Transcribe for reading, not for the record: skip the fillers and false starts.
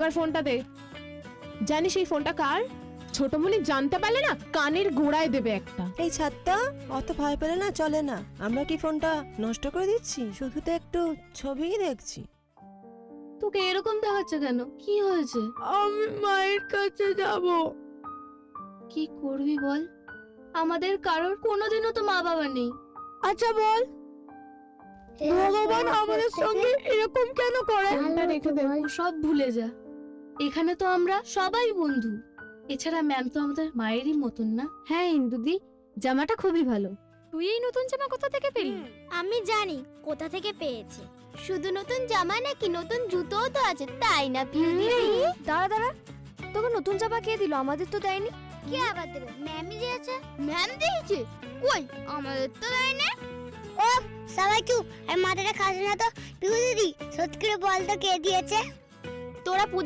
এবার ফোনটা দে। জানিস এই ফোনটা কার? ছোটমণি জানতে পারলে না কানের গোড়ায় দেবে একটা। এই ছাত্তা, অত ভয় পেলে না চলে না। আমরা কি ফোনটা নষ্ট করে দিচ্ছি? শুধু তো একটু ছবিই দেখছি। তোকে এরকম দেখাচ্ছে কেন? কি হয়েছে? আমি মায়ের কাছে যাব। কি করবি বল? আমাদের কারোর কোনোদিনও তো মা বাবা নেই। আচ্ছা বল, ভগবান আমাদের সঙ্গে এরকম কেন করে? ফোনটা রেখে দে। ও সব ভুলে যা। এখানে তো আমরা সবাই বন্ধু। এছাড়া ম্যাম তো আমাদের মায়েরই মতন না। হ্যাঁ ইন্দুদি, জামাটা খুবই ভালো। তুই এই নতুন জামা কোথা থেকে পেলি? আমি জানি কোথা থেকে পেয়েছে। শুধু নতুন জামা নাকি, নতুন জুতোও তো আছে, তাই না পিউদি? দাঁড়া দাঁড়া, তোকে নতুন জামা কে দিল? আমাদের তো দেয়নি। কে আবার দেবে? ম্যামই দিয়েছে। ম্যাম দিয়েছে? কই, আমাদের তো দেয়নি। ও সবাই চুপ, আর মাথাটা খাস না তো। পিউদি, সত্যি করে বল তো কে দিয়েছে? তোরা পুজো